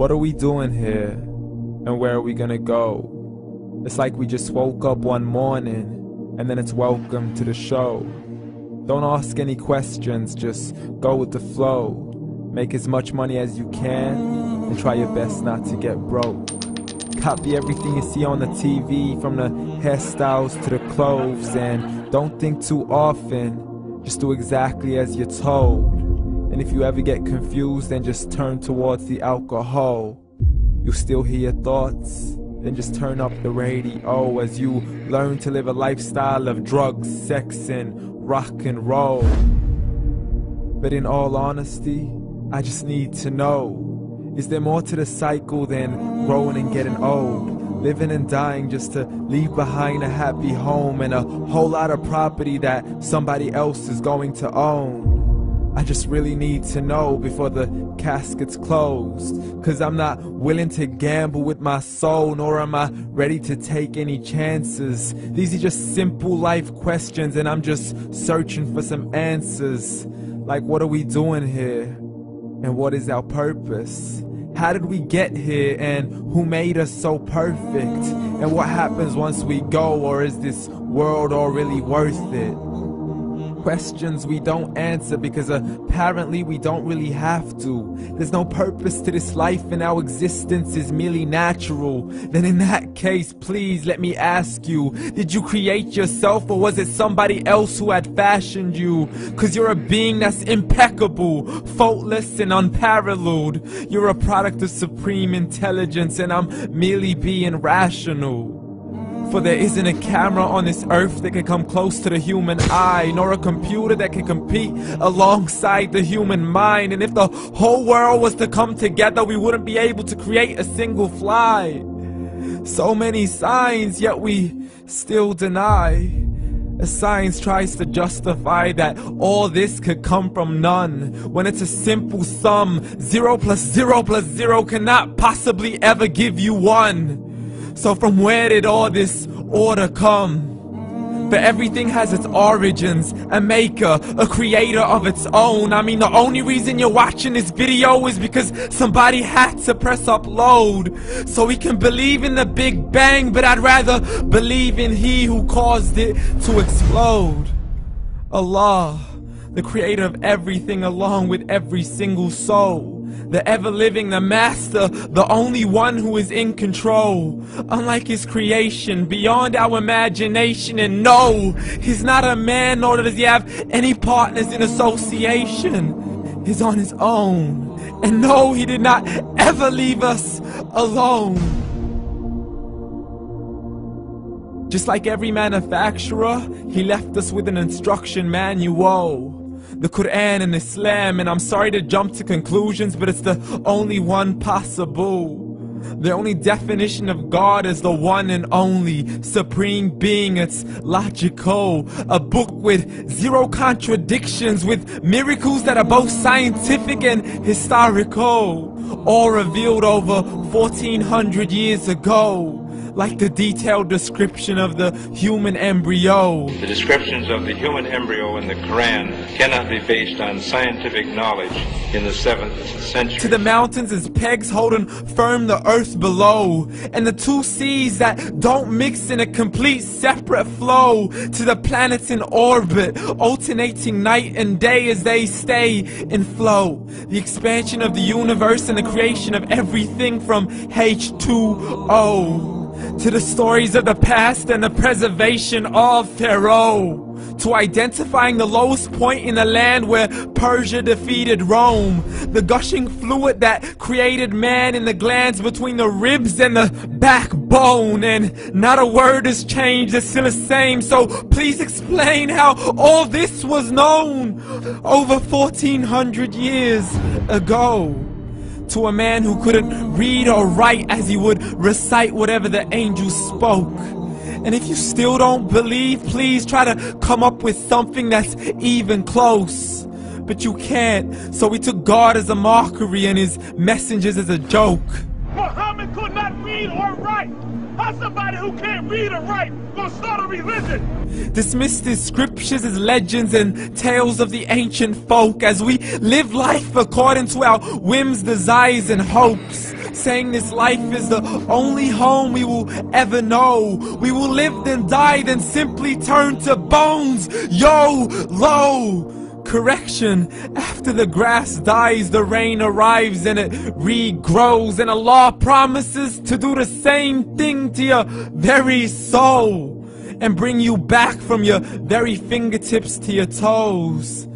What are we doing here? And where are we gonna go? It's like we just woke up one morning and then it's welcome to the show. Don't ask any questions, just go with the flow. Make as much money as you can and try your best not to get broke. Copy everything you see on the TV, from the hairstyles to the clothes, and don't think too often, just do exactly as you're told. And if you ever get confused, then just turn towards the alcohol. You'll still hear your thoughts, then just turn up the radio as you learn to live a lifestyle of drugs, sex, and rock and roll. But in all honesty, I just need to know, is there more to the cycle than growing and getting old? Living and dying just to leave behind a happy home and a whole lot of property that somebody else is going to own. I just really need to know before the casket's closed, 'cause I'm not willing to gamble with my soul, nor am I ready to take any chances. These are just simple life questions and I'm just searching for some answers. Like, what are we doing here? And what is our purpose? How did we get here, and who made us so perfect? And what happens once we go, or is this world all really worth it? Questions we don't answer because apparently we don't really have to. There's no purpose to this life and our existence is merely natural. Then in that case, please let me ask you, did you create yourself, or was it somebody else who had fashioned you? 'Cause you're a being that's impeccable, faultless and unparalleled. You're a product of supreme intelligence and I'm merely being rational. For there isn't a camera on this earth that can come close to the human eye, nor a computer that can compete alongside the human mind. And if the whole world was to come together, we wouldn't be able to create a single fly. So many signs, yet we still deny. As science tries to justify that all this could come from none, when it's a simple sum. 0 plus 0 plus 0 cannot possibly ever give you 1. So from where did all this order come? For everything has its origins, a maker, a creator of its own. I mean, the only reason you're watching this video is because somebody had to press upload. So we can believe in the Big Bang, but I'd rather believe in He who caused it to explode. Allah, the creator of everything along with every single soul. The ever-living, the master, the only one who is in control. Unlike his creation, beyond our imagination. And no, he's not a man, nor does he have any partners in association. He's on his own. And no, he did not ever leave us alone. Just like every manufacturer, he left us with an instruction manual. The Quran and Islam, and I'm sorry to jump to conclusions, but it's the only one possible. The only definition of God is the one and only supreme being. It's logical, a book with 0 contradictions, with miracles that are both scientific and historical, all revealed over 1400 years ago. Like the detailed description of the human embryo. The descriptions of the human embryo in the Quran cannot be based on scientific knowledge in the 7th century. To the mountains as pegs holding firm the earth below, and the 2 seas that don't mix in a complete separate flow. To the planets in orbit, alternating night and day as they stay in flow. The expansion of the universe and the creation of everything from H2O. To the stories of the past and the preservation of Pharaoh. To identifying the lowest point in the land where Persia defeated Rome. The gushing fluid that created man in the glands between the ribs and the backbone. And not a word has changed, it's still the same. So please explain how all this was known over 1400 years ago. To a man who couldn't read or write as he would recite whatever the angels spoke. And if you still don't believe, please try to come up with something that's even close. But you can't, so we took God as a mockery and his messengers as a joke. Muhammad could not read or write. How somebody who can't read or write gonna start a religion? Dismissed his scriptures as legends and tales of the ancient folk as we live life according to our whims, desires, and hopes. saying this life is the only home we will ever know. We will live then die, then simply turn to bones. YOLO! Correction, after the grass dies, the rain arrives and it regrows, and Allah promises to do the same thing to your very soul and bring you back from your very fingertips to your toes,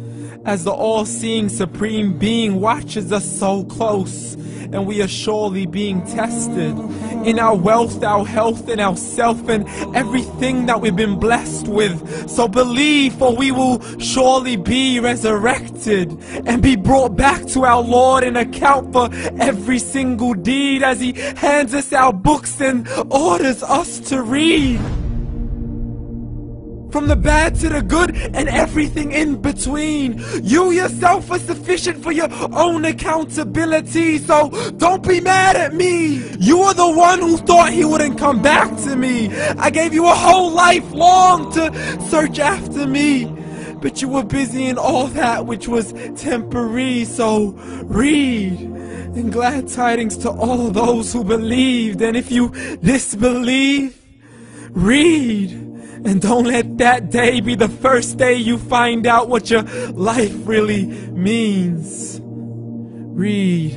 as the all-seeing supreme being watches us so close, and we are surely being tested in our wealth, our health, and our self, and everything that we've been blessed with. So believe, for we will surely be resurrected and be brought back to our Lord and account for every single deed, as He hands us our books and orders us to read. From the bad to the good and everything in between. You yourself are sufficient for your own accountability, so don't be mad at me. You are the one who thought He wouldn't come back to me. I gave you a whole life long to search after me, but you were busy in all that which was temporary. So read, and glad tidings to all those who believed. And if you disbelieve, read. And don't let that day be the first day you find out what your life really means. Read.